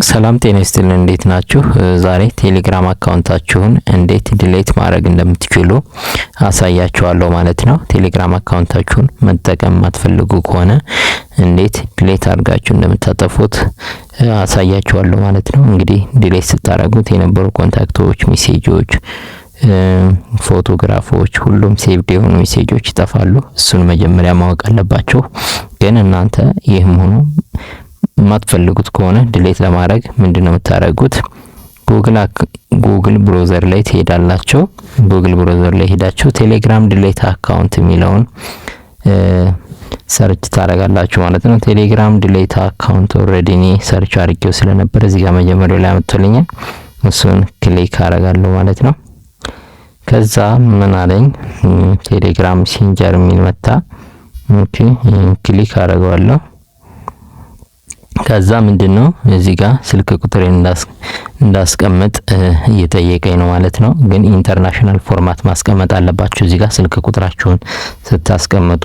ሰላም ጤና ይስጥልን። እንዴት ናችሁ? ዛሬ ቴሌግራም አካውንታችሁን እንዴት ዲሌት ማድረግ እንደምትችሉ አሳያችኋለሁ ማለት ነው። ቴሌግራም አካውንታችሁን መጠቀም ማትፈልጉ ከሆነ እንዴት ዲሌት አድርጋችሁ እንደምታጠፉት አሳያችኋለሁ ማለት ነው። እንግዲህ ዲሌት ስታደርጉት የነበሩ ኮንታክቶች፣ ሜሴጆች፣ ፎቶግራፎች፣ ሁሉም ሴቭድ የሆኑ ሜሴጆች ይጠፋሉ። እሱን መጀመሪያ ማወቅ አለባችሁ። ግን እናንተ ይህም ሆኖ ማትፈልጉት ከሆነ ዲሌት ለማድረግ ምንድነው የምታደርጉት? ጉግል ብሮዘር ላይ ትሄዳላችሁ። ጉግል ብሮዘር ላይ ሄዳችሁ ቴሌግራም ዲሌት አካውንት የሚለውን ሰርች ታደርጋላችሁ ማለት ነው። ቴሌግራም ዲሌት አካውንት ኦሬዲ እኔ ሰርች አድርጌው ስለነበር እዚህ ጋር መጀመሪያው ላይ አመጣልኛል። እሱን ክሊክ አደርጋለሁ ማለት ነው። ከዛ ምን አለኝ? ቴሌግራም ሜሴንጀር የሚል መጣ። ኦኬ ክሊክ አደርገዋለሁ። ከዛ ምንድነው እዚህ ጋር ስልክ ቁጥሬን እንዳስቀምጥ እየጠየቀኝ ነው ማለት ነው። ግን ኢንተርናሽናል ፎርማት ማስቀመጥ አለባችሁ። እዚህ ጋር ስልክ ቁጥራችሁን ስታስቀምጡ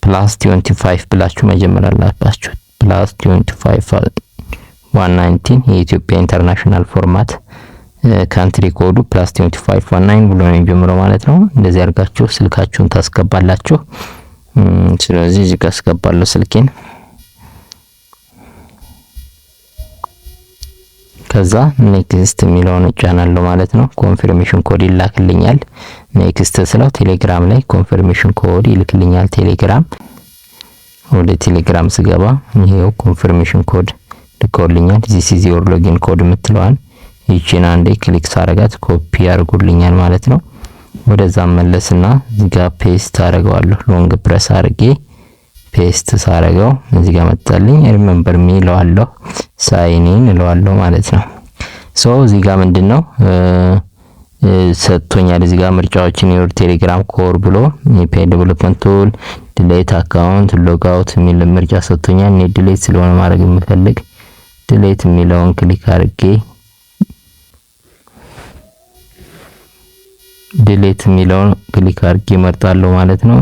+25 ብላችሁ መጀመር አለባችሁ። +25 119 የኢትዮጵያ ኢንተርናሽናል ፎርማት ካንትሪ ኮዱ +25 19 ብሎ ነው የሚጀምረው ማለት ነው። እንደዚህ አድርጋችሁ ስልካችሁን ታስገባላችሁ። ስለዚህ እዚህ ጋር አስገባለሁ ስልኬን። ከዛ ኔክስት የሚለውን እጫናለሁ ማለት ነው። ኮንፊርሜሽን ኮድ ይላክልኛል። ኔክስት ስለው ቴሌግራም ላይ ኮንፊርሜሽን ኮድ ይልክልኛል ቴሌግራም። ወደ ቴሌግራም ስገባ ይሄው ኮንፊርሜሽን ኮድ ልኮልኛል። ዚስ ኢዝ ዮር ሎጊን ኮድ የምትለዋን ይቺን አንዴ ክሊክ ሳረጋት ኮፒ ያርጉልኛል ማለት ነው። ወደዛ መለስና እዚህ ጋር ፔስት አደርገዋለሁ። ሎንግ ፕረስ አድርጌ ፔስት ሳረገው እዚህ ጋር መጣልኝ። ሪሜምበር ሚ እለዋለሁ፣ ሳይን ኢን እለዋለሁ ማለት ነው። ሶ እዚህ ጋር ምንድነው ሰጥቶኛል። እዚህ ጋር ምርጫዎችን ዩር ቴሌግራም ኮር ብሎ የፔድ ዴቨሎፕመንት ቱል፣ ዲሌት አካውንት፣ ሎግ አውት የሚል ምርጫ ሰጥቶኛል። እኔ ዲሌት ስለሆነ ማድረግ የምፈልግ ዲሌት የሚለውን ክሊክ አድርጌ ዲሌት የሚለውን ክሊክ አድርጌ እመርጣለሁ ማለት ነው።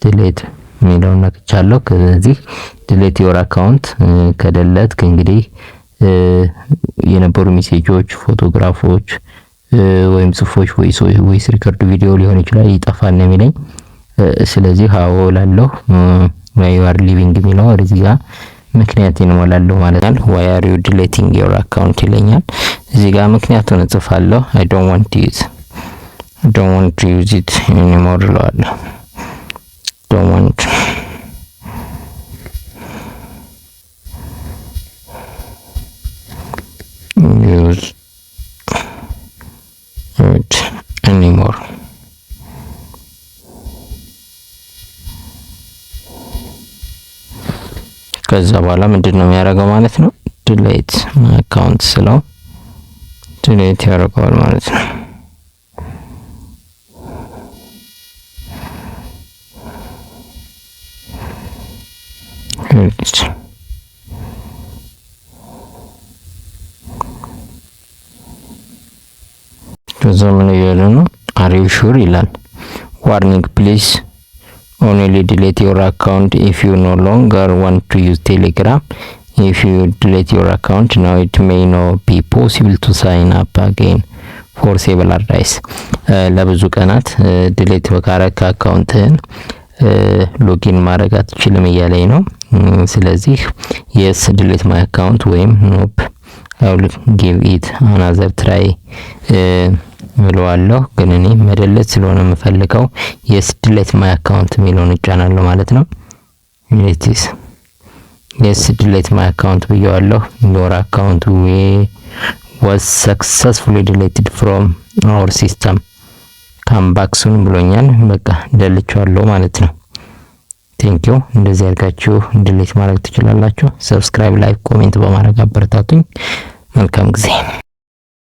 ዲሌት የሚለውን ነክቻለሁ። ከዚህ ዲሌት ዮር አካውንት ከደለት እንግዲህ የነበሩ ሜሴጆች፣ ፎቶግራፎች ወይም ጽፎች ወይስ ሪከርድ ቪዲዮ ሊሆን ይችላል ይጠፋል ነው የሚለኝ። ስለዚህ አዎ እላለሁ። why you are leaving የሚለው እዚህ ጋር ምክንያቱን እሞላለሁ ማለት ነው። why are you deleting your account ይለኛል። እዚህ ጋር ምክንያቱን እጽፋለሁ። I don't want to use it anymore እላለሁ። don't want use it anymore. ከዛ በኋላ ምንድነው የሚያደርገው ማለት ነው? ዲሌት አካውንት ስለው ዲሌት ያደርገዋል ማለት ነው። ከዛ ምን እያለ ነው? አር ዩ ሹር ይላል። ዋርኒንግ ፕሊዝ only delete your account if you no longer want to use Telegram. If you delete your account now it may not be possible to sign up again for several advice. ለብዙ ቀናት ዲሌት ወካረካ አካውንትን ሎጊን ማድረግ አትችልም እያለኝ ነው። ስለዚህ yes delete my account ወይም nope I will give it another try ብለዋለሁ። ግን እኔ መደለት ስለሆነ የምፈልገው yes delete my account የሚለውን እጫናለሁ ማለት ነው። yes delete my account ብየዋለሁ። your account was successfully deleted from our system come back soon ብሎኛል። በቃ ደልቻለሁ ማለት ነው። ቴንኪው። እንደዚህ አድርጋችሁ ዲሌት ማድረግ ትችላላችሁ። ሰብስክራይብ፣ ላይክ፣ ኮሜንት በማድረግ አበረታቱኝ። መልካም ጊዜ